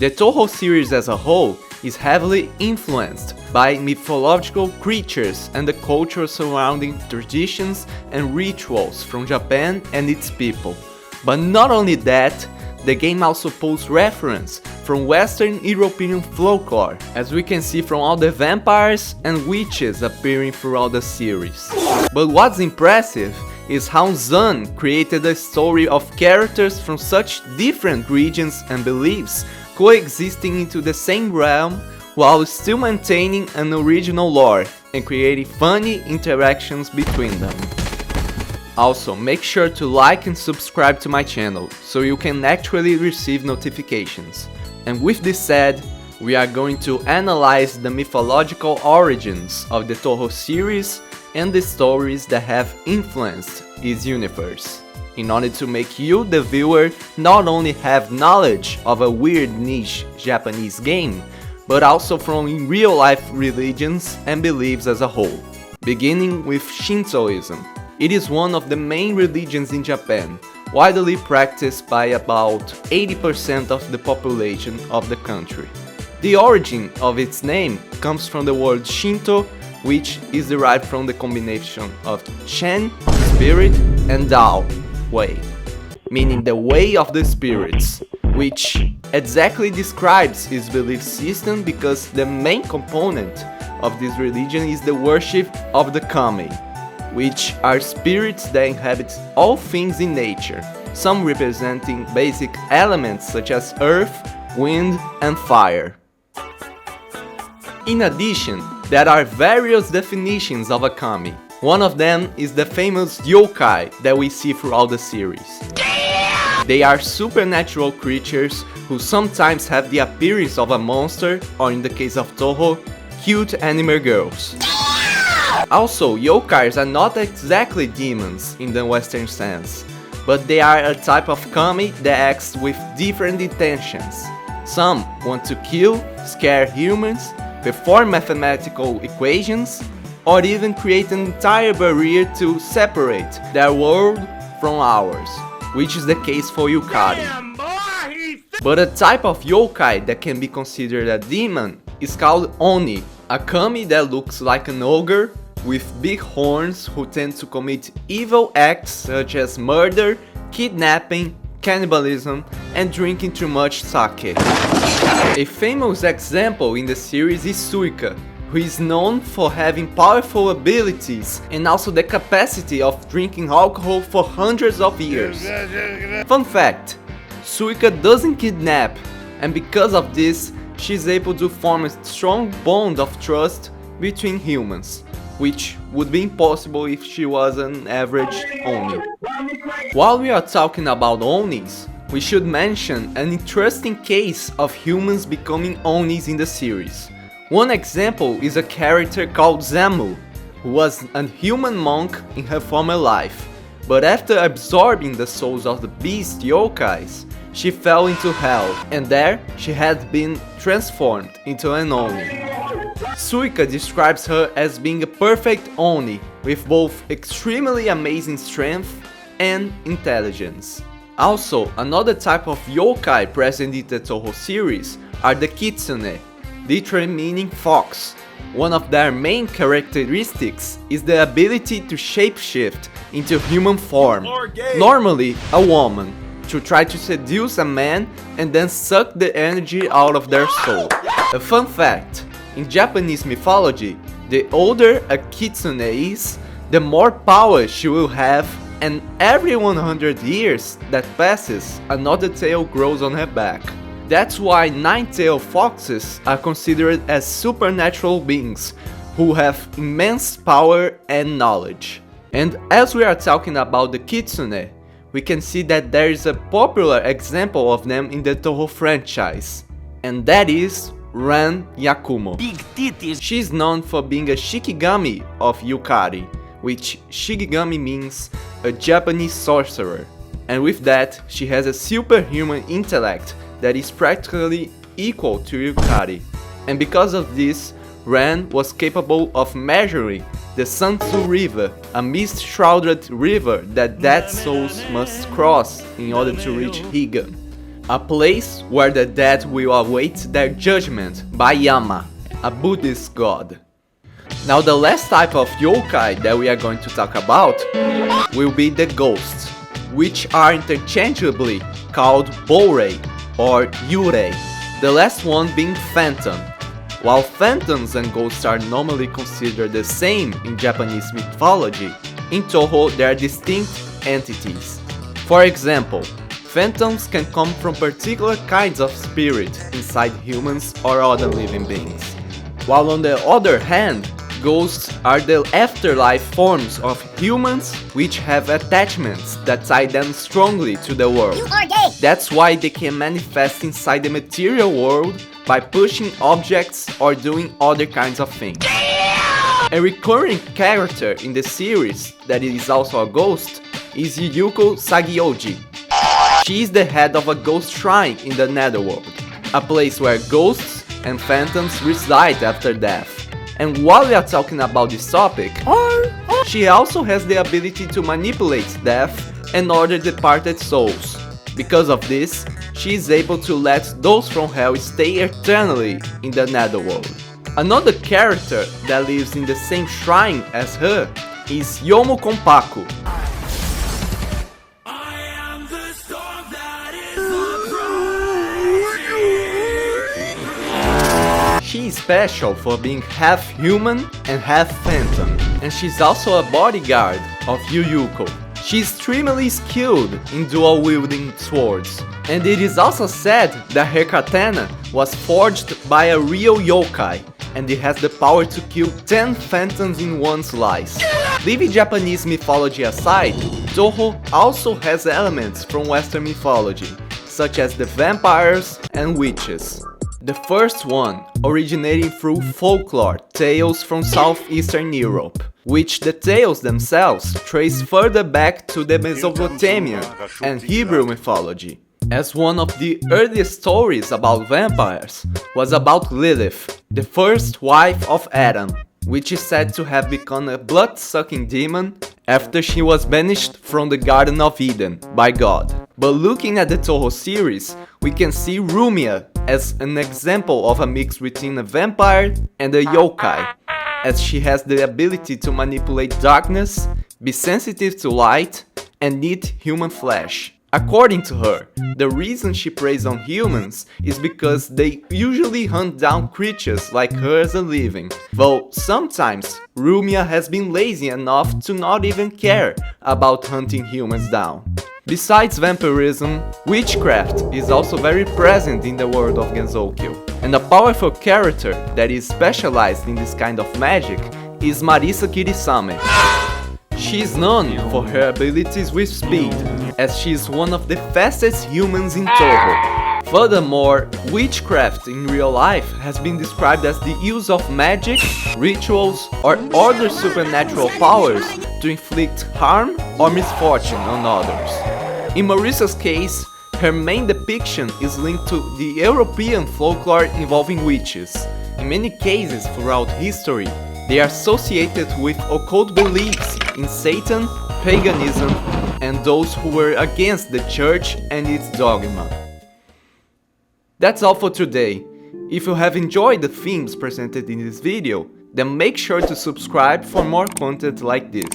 The Touhou series as a whole is heavily influenced by mythological creatures and the culture surrounding traditions and rituals from Japan and its people. But not only that, the game also pulls reference from Western European folklore, as we can see from all the vampires and witches appearing throughout the series. But what's impressive is how Zan created a story of characters from such different regions and beliefs coexisting into the same realm while still maintaining an original lore and creating funny interactions between them. Also, make sure to like and subscribe to my channel so you can actually receive notifications. And with this said, we are going to analyze the mythological origins of the Touhou series and the stories that have influenced its universe, in order to make you, the viewer, not only have knowledge of a weird niche Japanese game, but also from real-life religions and beliefs as a whole. Beginning with Shintoism. It is one of the main religions in Japan, widely practiced by about 80% of the population of the country. The origin of its name comes from the word Shinto, which is derived from the combination of Shen, spirit, and Dao, way, meaning the way of the spirits, which exactly describes its belief system because the main component of this religion is the worship of the kami, which are spirits that inhabit all things in nature, some representing basic elements such as earth, wind, and fire. In addition, there are various definitions of a kami. One of them is the famous yokai that we see throughout the series. They are supernatural creatures who sometimes have the appearance of a monster, or in the case of Touhou, cute anime girls. Also, yokais are not exactly demons in the Western sense, but they are a type of kami that acts with different intentions. Some want to kill, scare humans, perform mathematical equations, or even create an entire barrier to separate their world from ours, which is the case for Yukari. But a type of yokai that can be considered a demon is called Oni, a kami that looks like an ogre with big horns who tend to commit evil acts such as murder, kidnapping, cannibalism, and drinking too much sake. A famous example in the series is Suika, who is known for having powerful abilities and also the capacity of drinking alcohol for hundreds of years. Fun fact, Suika doesn't kidnap, and because of this, she's able to form a strong bond of trust between humans, which would be impossible if she was an average Oni. While we are talking about Onis, we should mention an interesting case of humans becoming Onis in the series. One example is a character called Zamu, who was a human monk in her former life, but after absorbing the souls of the beast yokais, she fell into hell, and there she had been transformed into an Oni. Suika describes her as being a perfect Oni, with both extremely amazing strength and intelligence. Also, another type of yokai present in the Touhou series are the Kitsune, literally meaning fox. One of their main characteristics is the ability to shapeshift into human form, normally a woman, to try to seduce a man and then suck the energy out of their soul. A fun fact, in Japanese mythology, the older a kitsune is, the more power she will have, and every 100 years that passes, another tail grows on her back. That's why nine-tailed foxes are considered as supernatural beings who have immense power and knowledge. And as we are talking about the kitsune, we can see that there is a popular example of them in the Touhou franchise, and that is Ran Yakumo. She is known for being a Shikigami of Yukari, which Shikigami means a Japanese sorcerer, and with that she has a superhuman intellect that is practically equal to Yukari, and because of this, Ran was capable of measuring the Sansu River, a mist-shrouded river that dead souls must cross in order to reach Higan. a place where the dead will await their judgment by Yama, a Buddhist god. Now the last type of yokai that we are going to talk about will be the ghosts, which are interchangeably called Borei or Yurei, the last one being phantom. While phantoms and ghosts are normally considered the same in Japanese mythology, in Touhou they are distinct entities. For example, phantoms can come from particular kinds of spirits inside humans or other living beings. While on the other hand, ghosts are the afterlife forms of humans which have attachments that tie them strongly to the world. You are gay! That's why they can manifest inside the material world by pushing objects or doing other kinds of things. A recurring character in the series that is also a ghost is Yuyuko Sagioji. She is the head of a ghost shrine in the netherworld, a place where ghosts and phantoms reside after death. And while we are talking about this topic, she also has the ability to manipulate death and other departed souls. Because of this, she is able to let those from hell stay eternally in the netherworld. Another character that lives in the same shrine as her is Yomo Konpaku. She is special for being half human and half phantom, and she's also a bodyguard of Yuyuko. She is extremely skilled in dual-wielding swords, and it is also said that her katana was forged by a real yokai, and it has the power to kill 10 phantoms in one slice. Leaving Japanese mythology aside, Touhou also has elements from Western mythology, such as the vampires and witches. The first one originating through folklore tales from southeastern Europe, which the tales themselves trace further back to the Mesopotamian and Hebrew mythology. As one of the earliest stories about vampires was about Lilith, the first wife of Adam, which is said to have become a blood-sucking demon after she was banished from the Garden of Eden by God. But looking at the Touhou series, we can see Rumia as an example of a mix between a vampire and a yokai, as she has the ability to manipulate darkness, be sensitive to light, and eat human flesh. According to her, the reason she preys on humans is because they usually hunt down creatures like her as a living, though sometimes Rumia has been lazy enough to not even care about hunting humans down. Besides vampirism, witchcraft is also very present in the world of Genzokyo, and a powerful character that is specialized in this kind of magic is Marisa Kirisame. She is known for her abilities with speed, as she is one of the fastest humans in Touhou. Furthermore, witchcraft in real life has been described as the use of magic, rituals, or other supernatural powers to inflict harm or misfortune on others. In Marissa's case, her main depiction is linked to the European folklore involving witches. In many cases throughout history, they are associated with occult beliefs in Satan, paganism, and those who were against the church and its dogma. That's all for today. If you have enjoyed the themes presented in this video, then make sure to subscribe for more content like this.